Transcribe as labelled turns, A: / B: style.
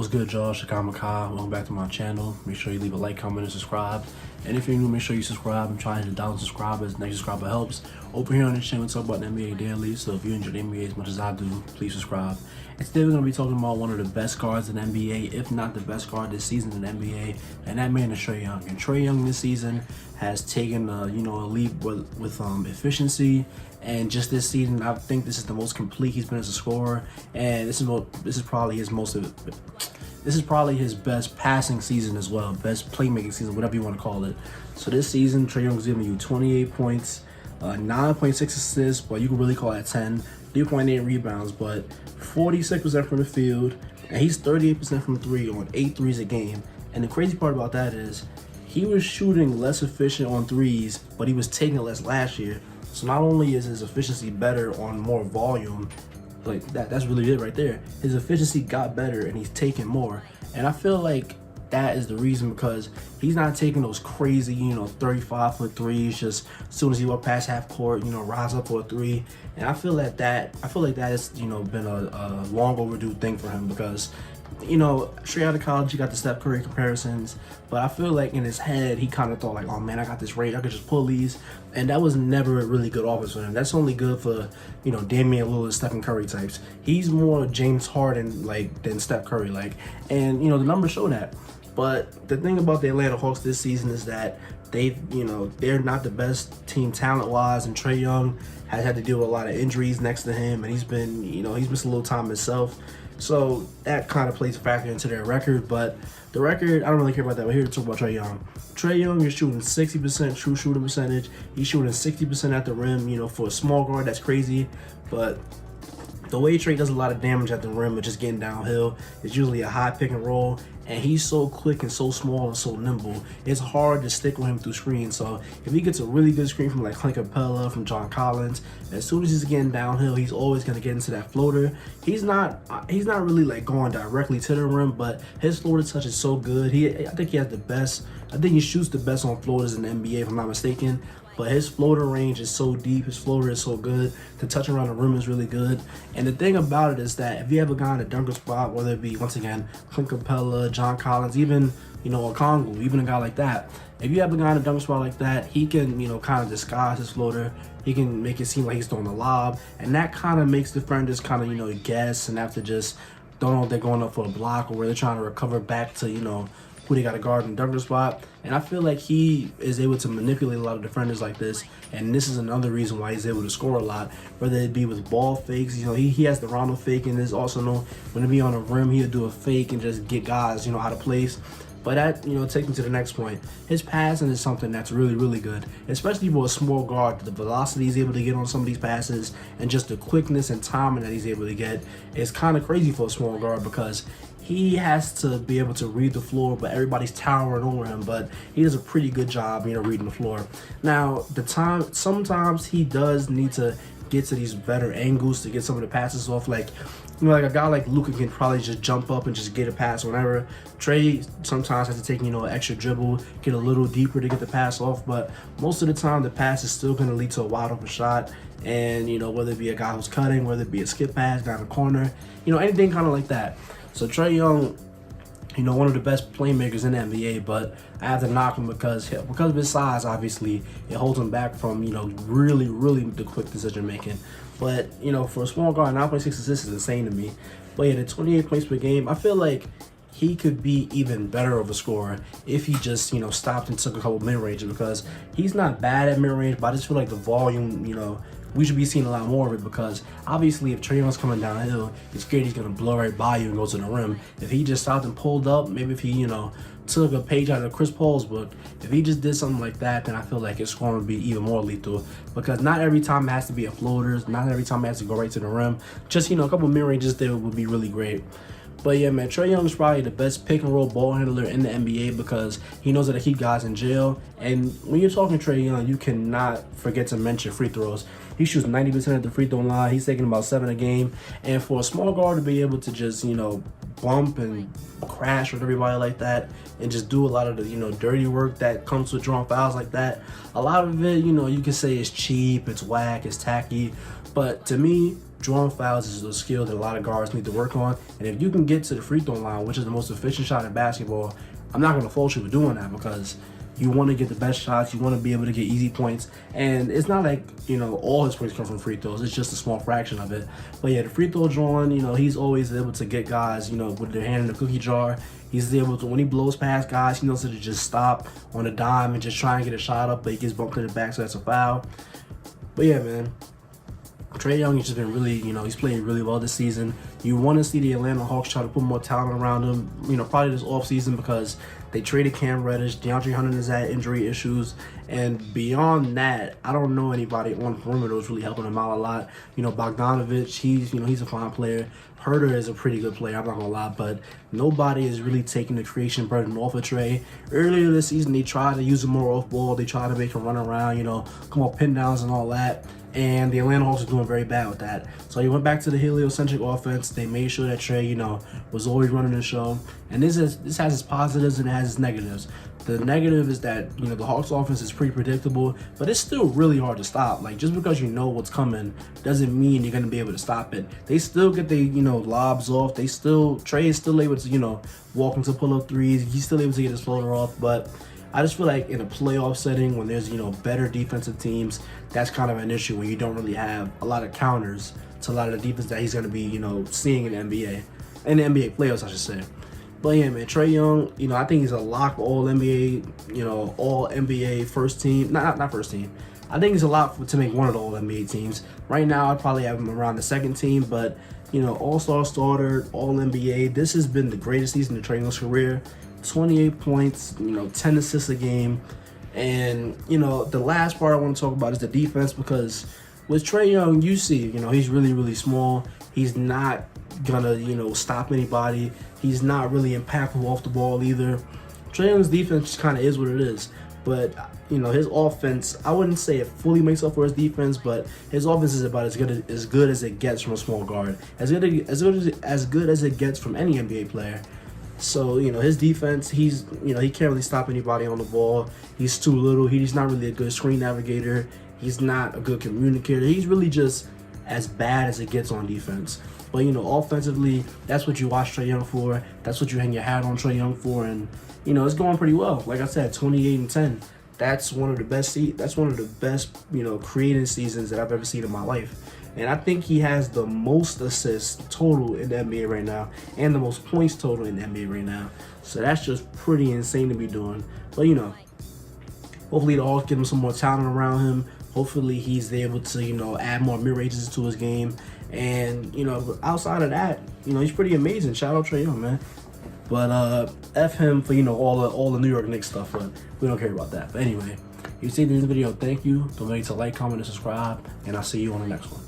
A: What's good, y'all? Shakama Kai. Welcome back to my channel. Make sure you leave a like, comment, and subscribe. And if you're new, make sure you subscribe. I'm trying to hit 1,000 subscribers. Next subscriber helps. Over here on this channel, we talk about the NBA daily. So if you enjoy the NBA as much as I do, please subscribe. And today we're going to be talking about one of the best guards in the NBA, if not the best guard this season in the NBA. And that man is Trae Young. And Trae Young this season has taken a leap with efficiency. And just this season, I think this is the most complete he's been as a scorer. And this is probably his best passing season as well, best playmaking season, whatever you want to call it. So this season, Trae Young's giving you 28 points, 9.6 assists, but you can really call that 10, 3.8 rebounds, but 46% from the field, and he's 38% from three on 8 threes a game. And the crazy part about that is he was shooting less efficient on threes, but he was taking less last year. So not only is his efficiency better on more volume, like that's really it right there. His efficiency got better and he's taking more. And I feel like that is the reason, because he's not taking those crazy, 35-foot threes just as soon as he walk past half court, rise up for a three. And I feel like that has, been a long overdue thing for him, because straight out of college, he got the Steph Curry comparisons, but I feel like in his head, he kind of thought like, oh man, I got this range, I could just pull these, and that was never a really good offense for him. That's only good for, Damian Lillard, Stephen Curry types. He's more James Harden than Steph Curry and the numbers show that. But the thing about the Atlanta Hawks this season is that they're not the best team talent-wise, and Trae Young has had to deal with a lot of injuries next to him, and he's been, he's missed a little time himself. So that kind of plays a factor into their record, but the record, I don't really care about that. We're here to talk about Trae Young. Trae Young is shooting 60% true shooting percentage. He's shooting 60% at the rim. For a small guard, that's crazy, but the way Trae does a lot of damage at the rim and just getting downhill is usually a high pick and roll, and he's so quick and so small and so nimble. It's hard to stick with him through screens. So if he gets a really good screen from like Clint Capella, from John Collins, as soon as he's getting downhill, he's always going to get into that floater. He's not really going directly to the rim, but his floater touch is so good. I think he has the best. I think he shoots the best on floaters in the NBA, if I'm not mistaken. But his floater range is so deep, his floater is so good, the touch around the rim is really good. And the thing about it is that if you have a guy in a dunker spot, whether it be, once again, Clint Capella, John Collins, even, Okongwu, even a guy like that, if you have a guy in a dunker spot like that, he can, kind of disguise his floater. He can make it seem like he's throwing a lob. And that kind of makes defenders kind of, guess and have to just don't know if they're going up for a block or where they're trying to recover back to, who they got to guard in the dunker spot. And I feel like he is able to manipulate a lot of defenders like this, and this is another reason why he's able to score a lot, whether it be with ball fakes. He has the Rondo fake, and there's also when it be on the rim, he'll do a fake and just get guys out of place. But that, takes me to the next point. His passing is something that's really, really good, especially for a small guard. The velocity he's able to get on some of these passes and just the quickness and timing that he's able to get is kind of crazy for a small guard, because he has to be able to read the floor, but everybody's towering over him. But he does a pretty good job, reading the floor. Now, sometimes he does need to get to these better angles to get some of the passes off. Like a guy like Luka can probably just jump up and just get a pass whenever. Trae sometimes has to take, an extra dribble, get a little deeper to get the pass off. But most of the time, the pass is still going to lead to a wide open shot. And, whether it be a guy who's cutting, whether it be a skip pass down the corner, anything kind of like that. So Trae Young, one of the best playmakers in the NBA, but I have to knock him because of his size. Obviously, it holds him back from really, really the quick decision making. But for a small guard, 9.6 assists is insane to me. But yeah, the 28 points per game, I feel like he could be even better of a scorer if he just stopped and took a couple mid ranges, because he's not bad at mid range, but I just feel like the volume, we should be seeing a lot more of it, because obviously if Trae Young's coming downhill, you're scared he's going to blow right by you and go to the rim. If he just stopped and pulled up, maybe if he, took a page out of Chris Paul's book, if he just did something like that, then I feel like his scoring would be even more lethal, because not every time it has to be a floater, not every time it has to go right to the rim. Just, a couple mid-ranges there would be really great. But yeah, man, Trae Young is probably the best pick and roll ball handler in the NBA, because he knows how to keep guys in jail. And when you're talking Trae Young, you cannot forget to mention free throws. He shoots 90% at the free throw line. He's taking about 7 a game. And for a small guard to be able to just, bump and crash with everybody like that and just do a lot of the, dirty work that comes with drawing fouls like that, a lot of it, you can say it's cheap, it's whack, it's tacky. But to me, drawing fouls is a skill that a lot of guards need to work on. And if you can get to the free throw line, which is the most efficient shot in basketball, I'm not going to fault you for doing that, because you want to get the best shots. You want to be able to get easy points. And it's not like, all his points come from free throws. It's just a small fraction of it. But yeah, the free throw drawing, he's always able to get guys, with their hand in the cookie jar. He's able to, when he blows past guys, he knows how to just stop on a dime and just try and get a shot up, but he gets bumped to the back, so that's a foul. But yeah, man, Trae Young has just been really, he's playing really well this season. You want to see the Atlanta Hawks try to put more talent around him, probably this offseason, because they traded Cam Reddish. DeAndre Hunter has had injury issues. And beyond that, I don't know anybody on perimeter who's really helping him out a lot. Bogdanovich, he's a fine player. Herter is a pretty good player, I'm not going to lie. But nobody is really taking the creation burden off of Trae. Earlier this season, they tried to use him more off ball. They tried to make him run around, come on, pin downs and all that. And the Atlanta Hawks are doing very bad with that. So he went back to the heliocentric offense. They made sure that Trae, was always running the show. And this has its positives and it has its negatives. The negative is that, the Hawks offense is pretty predictable, but it's still really hard to stop. Like, just because you know what's coming doesn't mean you're going to be able to stop it. They still get the, lobs off. Trae is still able to, walk into pull-up threes. He's still able to get his floater off, but I just feel like in a playoff setting, when there's, better defensive teams, that's kind of an issue when you don't really have a lot of counters to a lot of the defense that he's going to be, seeing in the NBA. In the NBA playoffs, I should say. But yeah, man, Trae Young, I think he's a lock for all NBA, all NBA first team. Not first team. I think he's a lock to make one of the all NBA teams. Right now, I'd probably have him around the second team, but, all-star starter, all NBA. This has been the greatest season of Trae Young's career. 28 points, 10 assists a game. And, the last part I want to talk about is the defense, because with Trae Young, you see, he's really, really small. He's not gonna, stop anybody. He's not really impactful off the ball either. Trae Young's defense kind of is what it is. But, his offense, I wouldn't say it fully makes up for his defense, but his offense is about as good as it gets from a small guard. As good as it gets from any NBA player. So, his defense, he can't really stop anybody on the ball. He's too little. He's not really a good screen navigator. He's not a good communicator. He's really just as bad as it gets on defense. But, offensively, that's what you watch Trae Young for. That's what you hang your hat on Trae Young for. And, it's going pretty well. Like I said, 28-10. That's one of the best, creating seasons that I've ever seen in my life. And I think he has the most assists total in the NBA right now, and the most points total in the NBA right now. So that's just pretty insane to be doing. But, hopefully the Hawks give him some more talent around him. Hopefully he's able to, add more mid-ranges to his game. And, outside of that, he's pretty amazing. Shout out Trae Young, man. But F him for, all the New York Knicks stuff, but we don't care about that. But anyway, if you see this video, thank you. Don't forget to like, comment, and subscribe, and I'll see you on the next one.